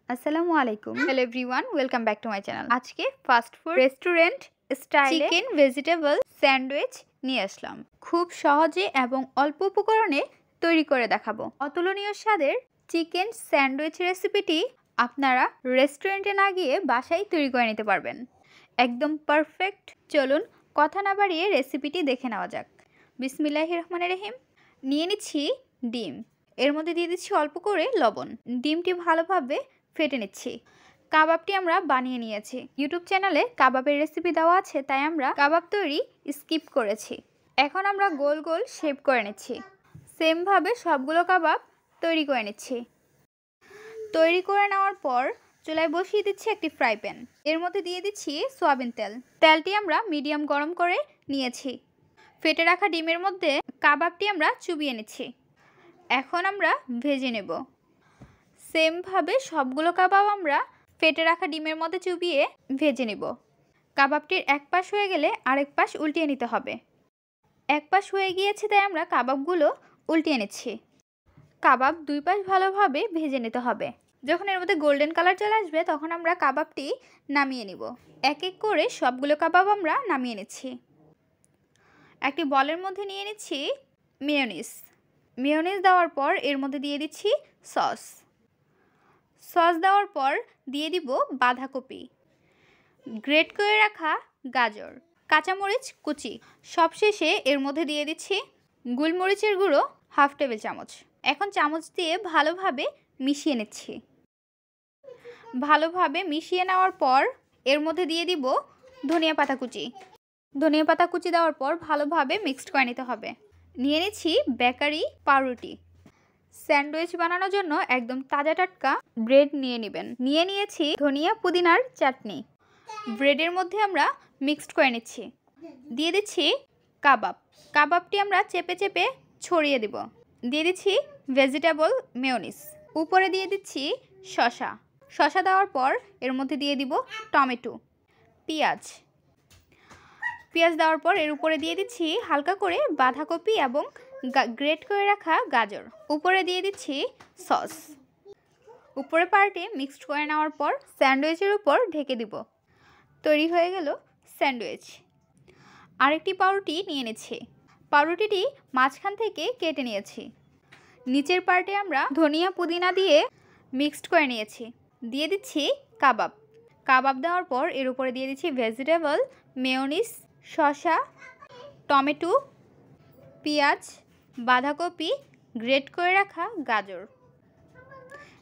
আসসালামু আলাইকুম। Hello everyone, welcome back to my channel. আজকে ফাস্ট ফুড রেস্টুরেন্ট স্টাইলে চিকেন ভেজিটেবল স্যান্ডউইচ নিয়ে আসলাম। খুব সহজে এবং অল্প উপকরণে তৈরি করে দেখাবো। অতুলনীয় স্বাদের চিকেন স্যান্ডউইচ রেসিপিটি আপনারা রেস্টুরেন্টে না গিয়ে বাসায় তৈরি করে নিতে পারবেন। একদম পারফেক্ট। চলুন কথা না বাড়িয়ে রেসিপিটি দেখে নেওয়া যাক। বিসমিল্লাহির রহমানির রহিম। নিয়ে নিচ্ছি ডিম, এর মধ্যে দিয়ে দিচ্ছি অল্প করে লবণ। ডিমটি ভালোভাবে ফেটে নিচ্ছি। কাবাবটি আমরা বানিয়ে নিয়েছি। ইউটিউব চ্যানেলে কাবাবের রেসিপি দেওয়া আছে, তাই আমরা কাবাব তৈরি স্কিপ করেছি। এখন আমরা গোল গোল শেপ করে নিচ্ছি। সেমভাবে সবগুলো কাবাব তৈরি করে নিচ্ছি। তৈরি করে নেওয়ার পর চুলায় বসিয়ে দিচ্ছি একটি ফ্রাই প্যান। এর মধ্যে দিয়ে দিচ্ছি সয়াবিন তেল। তেলটি আমরা মিডিয়াম গরম করে নিয়েছি। ফেটে রাখা ডিমের মধ্যে কাবাবটি আমরা চুবিয়ে নিচ্ছি। এখন আমরা ভেজে নেব। সেমভাবে সবগুলো কাবাব আমরা ফেটে রাখা ডিমের মধ্যে চুবিয়ে ভেজে নেব। কাবাবটির এক পাশ হয়ে গেলে আরেক পাশ উল্টিয়ে নিতে হবে। এক পাশ হয়ে গিয়েছে, তাই আমরা কাবাবগুলো উল্টিয়ে নিচ্ছি। কাবাব দুই পাশ ভালোভাবে ভেজে নিতে হবে। যখন এর মধ্যে গোল্ডেন কালার চলে আসবে, তখন আমরা কাবাবটি নামিয়ে নিব। এক এক করে সবগুলো কাবাব আমরা নামিয়ে নিচ্ছি। একটি বলের মধ্যে নিয়ে নিচ্ছি মেয়োনিজ। মেয়োনিজ দেওয়ার পর এর মধ্যে দিয়ে দিচ্ছি সস। সস দেওয়ার পর দিয়ে দিব বাঁধাকপি, গ্রেট করে রাখা গাজর, কাঁচামরিচ কুচি। সবশেষে এর মধ্যে দিয়ে দিচ্ছি গোলমরিচের গুঁড়ো হাফ টেবিল চামচ। এখন চামচ দিয়ে ভালোভাবে মিশিয়ে নিচ্ছি। ভালোভাবে মিশিয়ে নেওয়ার পর এর মধ্যে দিয়ে দিব ধনিয়া পাতা কুচি। ধনিয়া পাতা কুচি দেওয়ার পর ভালোভাবে মিক্সড করে নিতে হবে। নিয়ে নিচ্ছি বেকারি পাউরুটি। স্যান্ডউইচ বানানোর জন্য একদম তাজা টাটকা ব্রেড নিয়ে নেবেন। নিয়ে নিয়েছি ধনিয়া পুদিনার চাটনি। ব্রেডের মধ্যে আমরা মিক্সড করে নিচ্ছি। দিয়ে দিচ্ছি কাবাব। কাবাবটি আমরা চেপে চেপে ছড়িয়ে দিব। দিয়ে দিচ্ছি ভেজিটেবল মেয়োনিজ। উপরে দিয়ে দিচ্ছি শসা। শসা দেওয়ার পর এর মধ্যে দিয়ে দিব টমেটো, পেঁয়াজ। পেঁয়াজ দেওয়ার পর এর উপরে দিয়ে দিচ্ছি হালকা করে বাঁধাকপি এবং গ্রেট করে রাখা গাজর। উপরে দিয়ে দিচ্ছি সস। উপরে পার্টে মিক্সড করে নেওয়ার পর স্যান্ডউইচের উপর ঢেকে দিব। তৈরি হয়ে গেল স্যান্ডউইচ। আরেকটি পাউরুটি নিয়ে নিচ্ছি। পাউরুটিটি মাঝখান থেকে কেটে নিয়েছি। নিচের পার্টে আমরা ধনিয়া পুদিনা দিয়ে মিক্সড করে নিয়েছি। দিয়ে দিচ্ছি কাবাব। কাবাব দেওয়ার পর এর উপরে দিয়ে দিচ্ছি ভেজিটেবল মেয়োনিজ, শসা, টমেটো, পেঁয়াজ, বাঁধাকপি, গ্রেট করে রাখা গাজর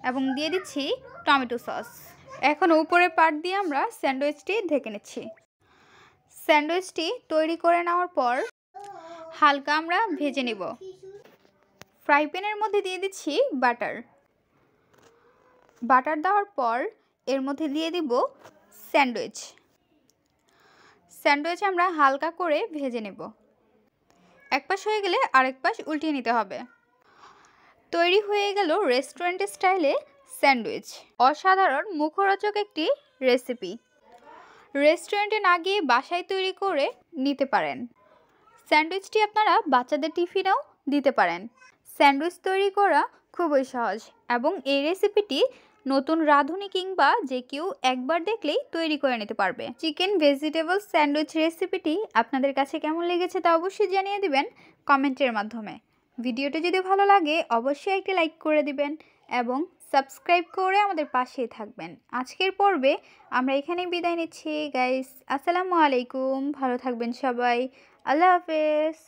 এবং দিয়ে দিচ্ছি টমেটো সস। এখন উপরের পার্ট দিয়ে আমরা স্যান্ডউইচটি ঢেকে নিচ্ছি। স্যান্ডউইচটি তৈরি করে নেওয়ার পর হালকা আমরা ভেজে নেব। ফ্রাই প্যানের মধ্যে দিয়ে দিচ্ছি বাটার। বাটার দেওয়ার পর এর মধ্যে দিয়ে দিব স্যান্ডউইচ। স্যান্ডউইচ আমরা হালকা করে ভেজে নেব। এক পাশ হয়ে গেলে আরেক পাশ উল্টিয়ে নিতে হবে। তৈরি হয়ে গেল রেস্টুরেন্ট স্টাইলে স্যান্ডউইচ। অসাধারণ মুখরোচক একটি রেসিপি। রেস্টুরেন্টে না গিয়ে বাসায় তৈরি করে নিতে পারেন। স্যান্ডউইচটি আপনারা বাচ্চাদের টিফিনেও দিতে পারেন। স্যান্ডউইচ তৈরি করা খুবই সহজ এবং এই রেসিপিটি নতুন রাঁধুনি কিংবা যে কেউ একবার দেখলেই তৈরি করে নিতে পারবে। চিকেন ভেজিটেবল স্যান্ডউইচ রেসিপিটি আপনাদের কাছে কেমন লেগেছে তা অবশ্যই জানিয়ে দিবেন কমেন্টের মাধ্যমে। ভিডিওটি যদি ভালো লাগে অবশ্যই একটি লাইক করে দিবেন এবং সাবস্ক্রাইব করে আমাদের পাশেই থাকবেন। আজকের পর্বে আমরা এখানেই বিদায় নিচ্ছি গাইস। আসসালামু আলাইকুম। ভালো থাকবেন সবাই। আল্লাহ হাফেজ।